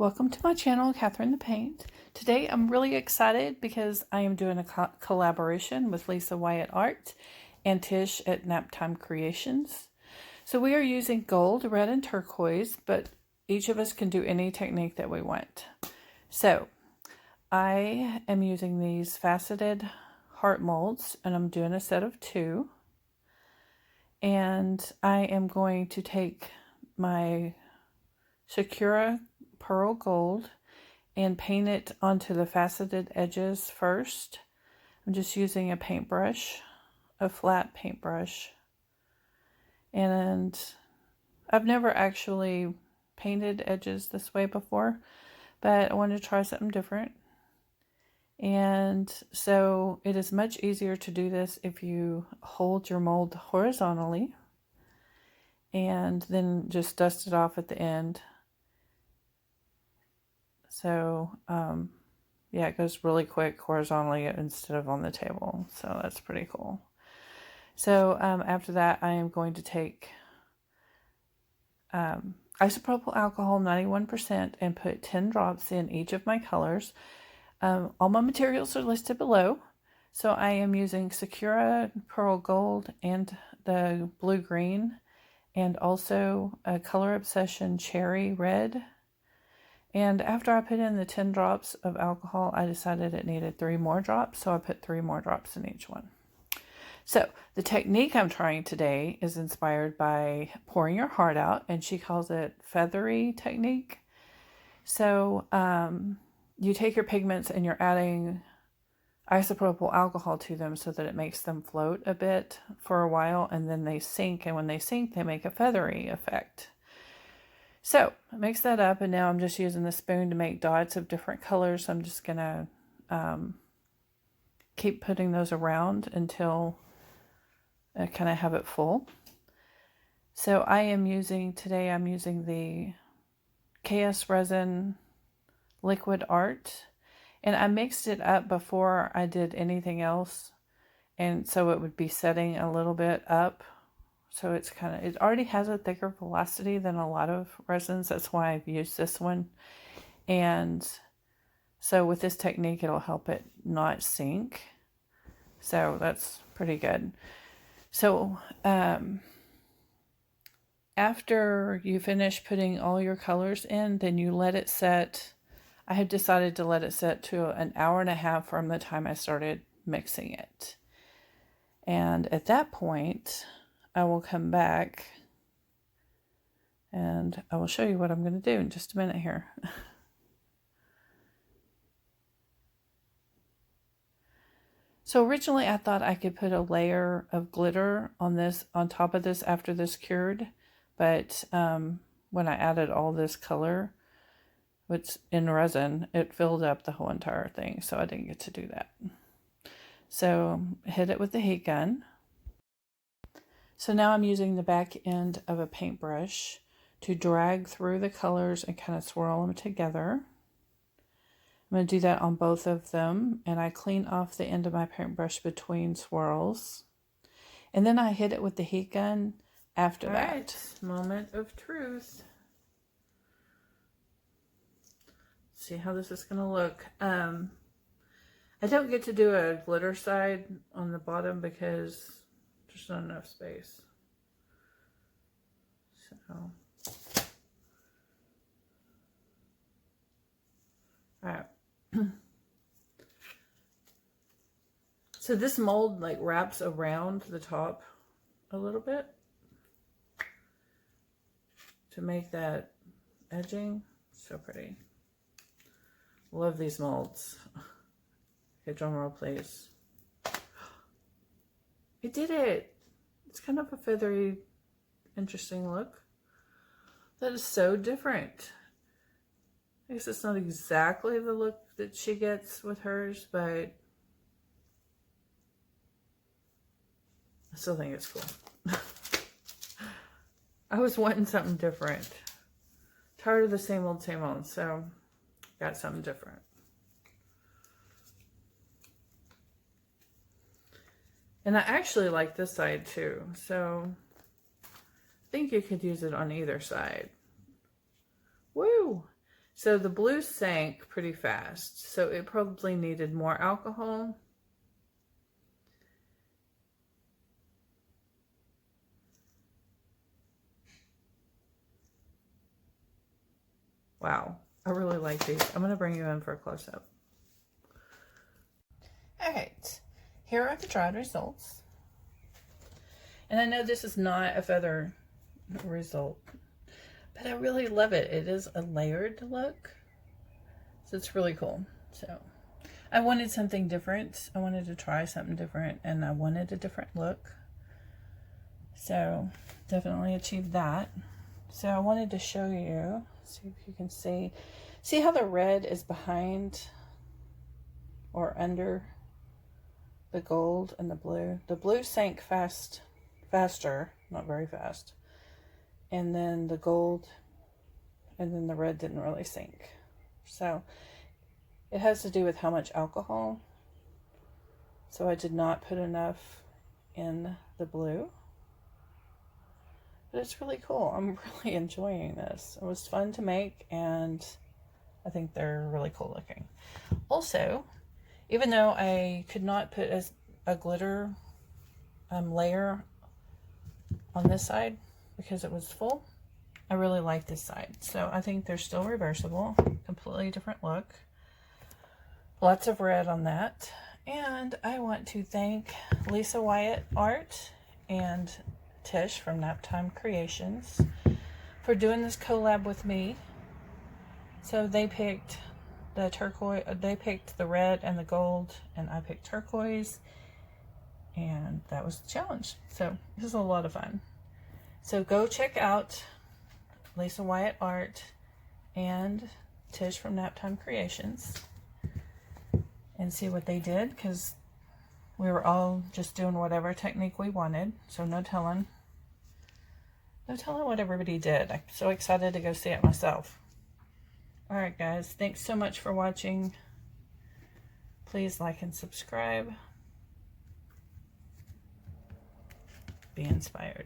Welcome to my channel, Catherine the Paint. Today I'm really excited because I am doing a collaboration with Lisa Wyatt Art and Tish at Naptime Creations. So we are using gold, red, and turquoise, but each of us can do any technique that we want. So I am using these faceted heart molds, and I'm doing a set of 2. And I am going to take my Sakura pearl gold and paint it onto the faceted edges first. I'm just using a paintbrush, a flat paintbrush. And I've never actually painted edges this way before, but I wanted to try something different. And so it is much easier to do this if you hold your mold horizontally and then just dust it off at the end. So, yeah, it goes really quick horizontally instead of on the table. So that's pretty cool. So after that, I am going to take isopropyl alcohol 91% and put 10 drops in each of my colors. All my materials are listed below. So I am using Sakura Pearl Gold and the Blue Green, and also a Color Obsession Cherry Red. And after I put in the 10 drops of alcohol, I decided it needed 3 more drops, so I put 3 more drops in each one. So the technique I'm trying today is inspired by pouring your heart out, and she calls it feathery technique. So you take your pigments and you're adding isopropyl alcohol to them so that it makes them float a bit for a while, and then they sink, and when they sink, they make a feathery effect. So I mix that up, and now I'm just using the spoon to make dots of different colors. I'm just going to keep putting those around until I kind of have it full. So I'm using the KSResin liquid art, and I mixed it up before I did anything else, and so it would be setting a little bit up. So it already has a thicker velocity than a lot of resins. That's why I've used this one. And so with this technique, it'll help it not sink. So that's pretty good. So after you finish putting all your colors in, then you let it set. I have decided to let it set to an hour and a half from the time I started mixing it. And at that point, I will come back and I will show you what I'm going to do in just a minute here. So originally I thought I could put a layer of glitter on top of this after this cured, but when I added all this color, which in resin, it filled up the whole entire thing, so I didn't get to do that. So hit it with the heat gun. So now I'm using the back end of a paintbrush to drag through the colors and kind of swirl them together. I'm going to do that on both of them, and I clean off the end of my paintbrush between swirls. And then I hit it with the heat gun after that. All right, moment of truth. See how this is going to look. I don't get to do a glitter side on the bottom because there's not enough space. So, all right. So this mold like wraps around the top a little bit to make that edging so pretty. Love these molds. Okay, drum roll please. It did it. It's kind of a feathery, interesting look. That is so different. I guess it's not exactly the look that she gets with hers, but I still think it's cool. I was wanting something different. Tired of the same old, so got something different. And I actually like this side too, so I think you could use it on either side. Woo! So the blue sank pretty fast, so it probably needed more alcohol. Wow, I really like these. I'm going to bring you in for a close-up. Alright, here are the dried results. And I know this is not a feather result, but I really love it. It is a layered look, so it's really cool. So I wanted something different. I wanted to try something different, and I wanted a different look. So definitely achieved that. So I wanted to show you, see if you can see how the red is behind or under the gold and the blue. The blue sank faster, not very fast. And then the gold and then the red didn't really sink. So it has to do with how much alcohol. So I did not put enough in the blue. But it's really cool. I'm really enjoying this. It was fun to make, and I think they're really cool looking. Also, even though I could not put a glitter layer on this side because it was full, I really like this side. So I think they're still reversible. Completely different look. Lots of red on that. And I want to thank Lisa Wyatt Art and Tish from Naptime Creations for doing this collab with me. So they picked the turquoise, they picked the red and the gold, and I picked turquoise, and that was the challenge. So this is a lot of fun. So go check out Lisa Wyatt Art and Tish from Naptime Creations and see what they did, because we were all just doing whatever technique we wanted, so no telling what everybody did. I'm so excited to go see it myself. Alright guys, thanks so much for watching. Please like and subscribe. Be inspired.